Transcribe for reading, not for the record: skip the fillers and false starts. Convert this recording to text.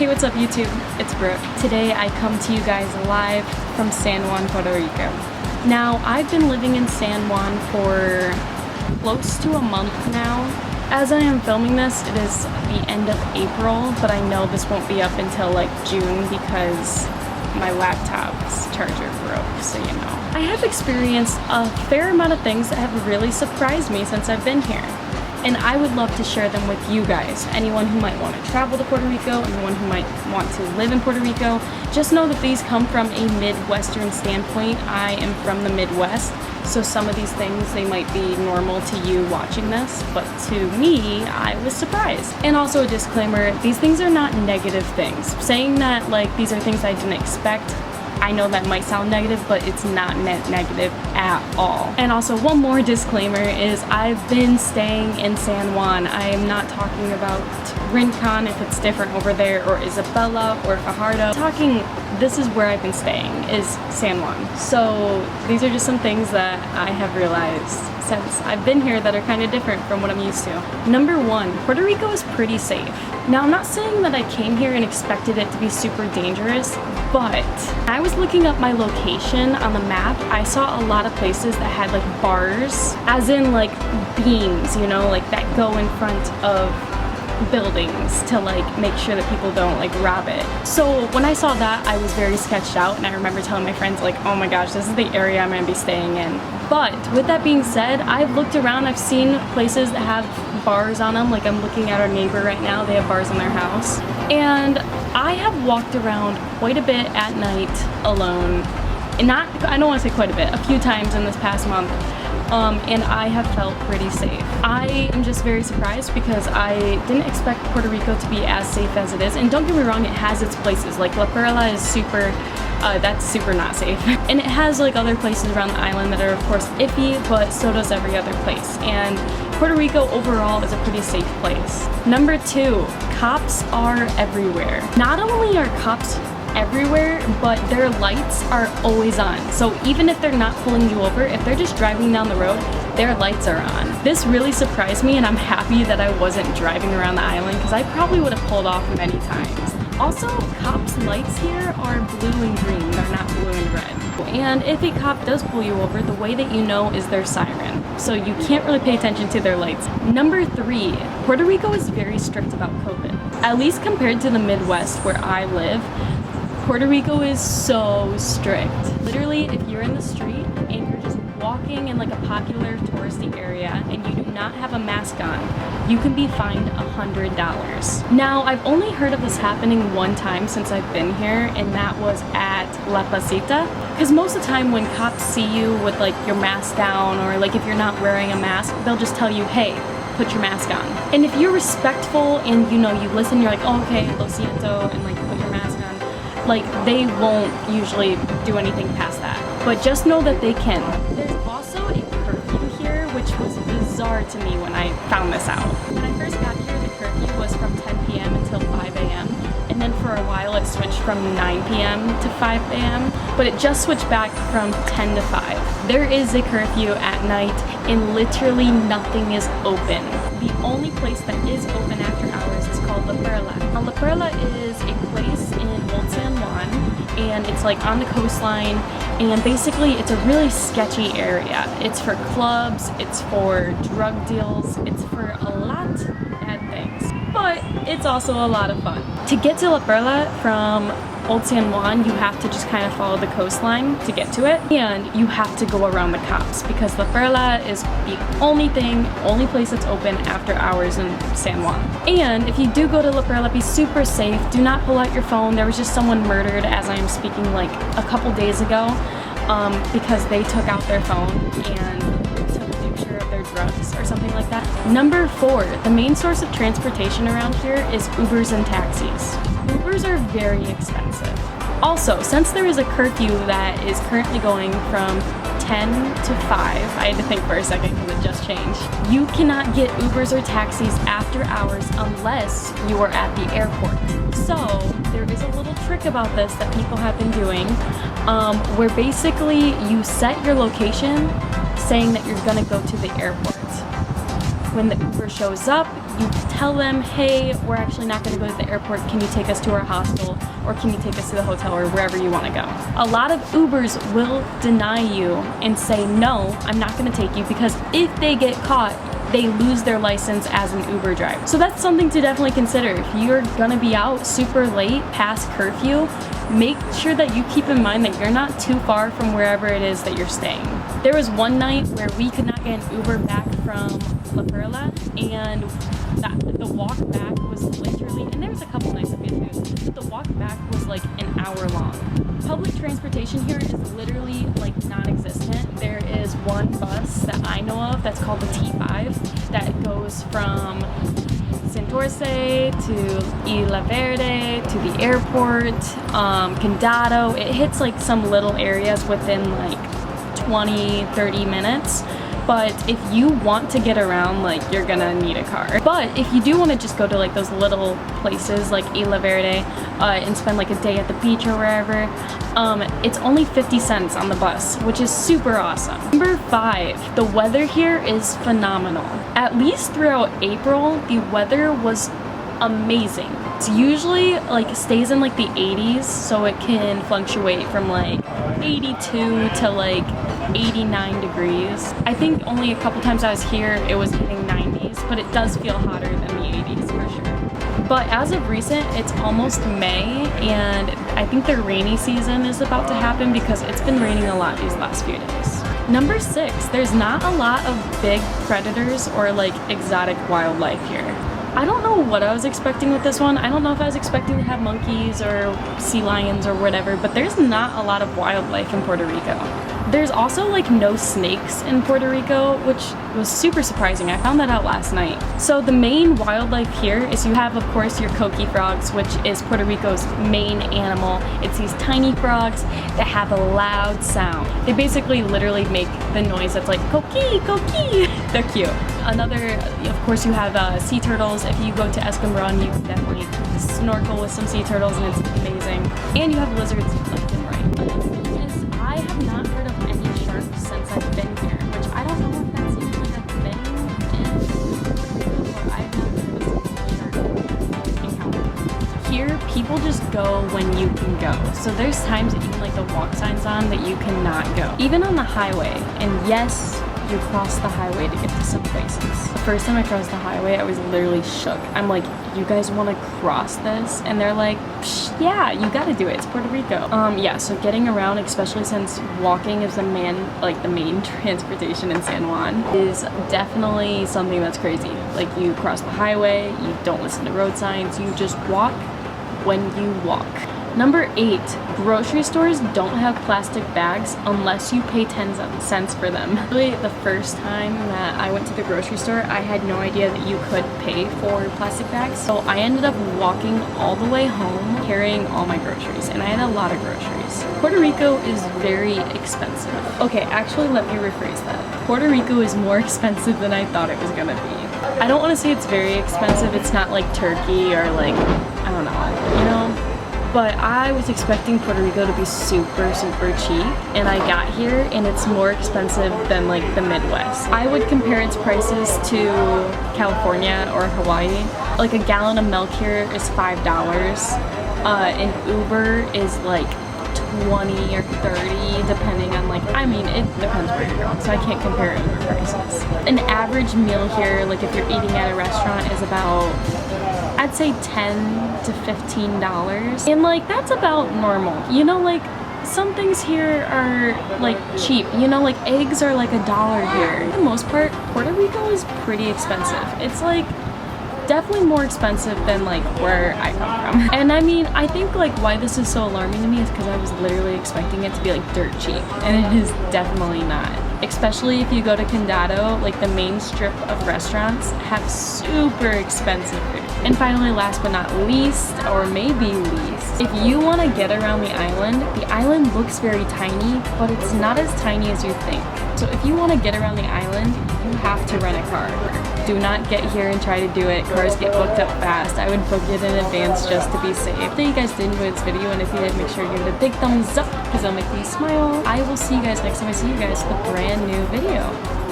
Hey, what's up YouTube? It's Brooke. Today I come to you guys live from San Juan, Puerto Rico. Now, I've been living in San Juan for close to a month now. As I am filming this, it is the end of April, but I know this won't be up until like June because my laptop's charger broke, so you know. I have experienced a fair amount of things that have really surprised me since I've been here. And I would love to share them with you guys. Anyone who might want to travel to Puerto Rico, anyone who might want to live in Puerto Rico, just know that these come from a Midwestern standpoint. I am from the Midwest, so some of these things, they might be normal to you watching this, but to me, I was surprised. And also a disclaimer, these things are not negative things. Saying that like these are things I didn't expect, I know that might sound negative, but it's not negative at all. And also one more disclaimer is I've been staying in San Juan. I am not talking about Rincon if it's different over there, or Isabela or Fajardo. This is where I've been staying, is San Juan. So these are just some things that I have realized since I've been here that are kind of different from what I'm used to. Number one, Puerto Rico is pretty safe. Now, I'm not saying that I came here and expected it to be super dangerous, but I was looking up my location on the map. I saw a lot of places that had like bars, as in like beams, you know, like that go in front of buildings to like make sure that people don't like rob it. So when I saw that, I was very sketched out, and I remember telling my friends like, oh my gosh, this is the area I'm gonna be staying in. But with that being said, I've looked around, I've seen places that have bars on them. Like I'm looking at our neighbor right now, they have bars on their house. And I have walked around quite a bit at night alone. And I don't want to say quite a bit, a few times in this past month. And I have felt pretty safe. I am just very surprised because I didn't expect Puerto Rico to be as safe as it is. And don't get me wrong, it has its places. Like La Perla is that's super not safe. And it has like other places around the island that are of course iffy, but so does every other place. And Puerto Rico overall is a pretty safe place. Number two, cops are everywhere. Not only are cops everywhere, but their lights are always on. So even if they're not pulling you over, if they're just driving down the road, their lights are on. This really surprised me, and I'm happy that I wasn't driving around the island because I probably would have pulled off many times. Also, cops' lights here are blue and green, they're not blue and red. And if a cop does pull you over, the way that you know is their siren. So you can't really pay attention to their lights. Number three, Puerto Rico is very strict about COVID. At least compared to the Midwest where I live, Puerto Rico is so strict. Literally, if you're in the street and you're just walking in like a popular touristy area and you do not have a mask on, you can be fined $100. Now, I've only heard of this happening one time since I've been here, and that was at La Placita. Because most of the time when cops see you with like your mask down, or like if you're not wearing a mask, they'll just tell you, hey, put your mask on. And if you're respectful and you know, you listen, you're like, oh, okay, lo siento, and like put your mask on, like they won't usually do anything past that. But just know that they can. There's also a curfew here, which was bizarre to me when I found this out. When I first got here, the curfew was from 10 p.m. until 5 a.m. And then for a while it switched from 9 p.m. to 5 a.m. But it just switched back from 10 to 5. There is a curfew at night and literally nothing is open. The only place that is open after hours is called La Perla. Now, La Perla is a place in Old San Juan, and it's like on the coastline, and basically it's a really sketchy area. It's for clubs, it's for drug deals, it's for a lot of bad things, but it's also a lot of fun. To get to La Perla from Old San Juan, you have to just kind of follow the coastline to get to it, and you have to go around the cops because La Perla is the only place that's open after hours in San Juan. And if you do go to La Perla, be super safe. Do not pull out your phone. There was just someone murdered as I am speaking like a couple days ago because they took out their phone and took a picture of their drugs or something like that. Number four, the main source of transportation around here is Ubers and taxis. Ubers are very expensive. Also, since there is a curfew that is currently going from 10 to 5, I had to think for a second because it just changed, you cannot get Ubers or taxis after hours unless you are at the airport. So there is a little trick about this that people have been doing where basically you set your location saying that you're gonna go to the airport. When the Uber shows up, you tell them, hey, we're actually not going to go to the airport, can you take us to our hostel, or can you take us to the hotel, or wherever you want to go. A lot of Ubers will deny you and say, no, I'm not going to take you, because if they get caught, they lose their license as an Uber driver. So that's something to definitely consider. If you're gonna be out super late past curfew, make sure that you keep in mind that you're not too far from wherever it is that you're staying. There was one night where we could not get an Uber back from La Perla, and the walk back was literally, and there was a couple nights that we had to do, but the walk back was like an hour long. Public transportation here is literally like non-existent. There is one bus that I know of that's called the T5 that goes from Santurce to Isla Verde to the airport, Condado. It hits like some little areas within like 20-30 minutes. But if you want to get around, like, you're gonna need a car. But if you do want to just go to like those little places like Isla Verde and spend like a day at the beach or wherever, it's only 50 cents on the bus, which is super awesome. Number 5, the weather here is phenomenal. At least throughout April, the weather was amazing. It's usually like stays in like the 80s, so it can fluctuate from like 82 to like 89 degrees. I think only a couple times I was here it was hitting 90s, but it does feel hotter than the 80s for sure. But as of recent, it's almost May, and I think the rainy season is about to happen because it's been raining a lot these last few days. Number 6, there's not a lot of big predators or like exotic wildlife here. I don't know what I was expecting with this one. I don't know if I was expecting to have monkeys or sea lions or whatever, but there's not a lot of wildlife in Puerto Rico. There's also like no snakes in Puerto Rico, which was super surprising. I found that out last night. So the main wildlife here is you have, of course, your coqui frogs, which is Puerto Rico's main animal. It's these tiny frogs that have a loud sound. They basically literally make the noise that's like coqui, coqui. They're cute. Another, of course, you have sea turtles. If you go to Escambron, you can definitely snorkel with some sea turtles, and it's amazing. And you have lizards left and right. Another thing is, I have not heard of any sharks since I've been here, which I don't know if that's even like a thing or I've never had a shark encounter. Here, people just go when you can go. So there's times that even like the walk signs on that you cannot go. Even on the highway, and yes, you cross the highway to get to some places. The first time I crossed the highway, I was literally shook. I'm like, you guys want to cross this? And they're like, yeah, you gotta do it. It's Puerto Rico. Yeah, so getting around, especially since walking is the main transportation in San Juan, is definitely something that's crazy. Like, you cross the highway, you don't listen to road signs, you just walk when you walk. Number 8, grocery stores don't have plastic bags unless you pay 10 cents for them. Really, the first time that I went to the grocery store, I had no idea that you could pay for plastic bags. So I ended up walking all the way home carrying all my groceries, and I had a lot of groceries. Puerto Rico is very expensive. Okay, actually, let me rephrase that. Puerto Rico is more expensive than I thought it was gonna be. I don't want to say it's very expensive. It's not like Turkey or like, I don't know, you know? But I was expecting Puerto Rico to be super, super cheap, and I got here and it's more expensive than like the Midwest. I would compare its prices to California or Hawaii. Like a gallon of milk here is $5. An Uber is like 20 or 30 depending on like, I mean, it depends where you're going, so I can't compare Uber prices. An average meal here, like if you're eating at a restaurant, is about, I'd say $10 to $15, and like that's about normal. You know, like some things here are like cheap. You know, like eggs are like $1 here. For the most part, Puerto Rico is pretty expensive. It's like definitely more expensive than like where I come from. And I mean, I think like why this is so alarming to me is because I was literally expecting it to be like dirt cheap, and it is definitely not. Especially if you go to Condado, like the main strip of restaurants have super expensive food. And finally, last but not least, or maybe least, if you want to get around the island looks very tiny, but it's not as tiny as you think. So if you want to get around the island, you have to rent a car. Do not get here and try to do it. Cars get booked up fast. I would book it in advance just to be safe. Hopefully you guys did enjoy this video, and if you did, make sure you give it a big thumbs up because it'll make me smile. I will see you guys next time I see you guys with a brand new video.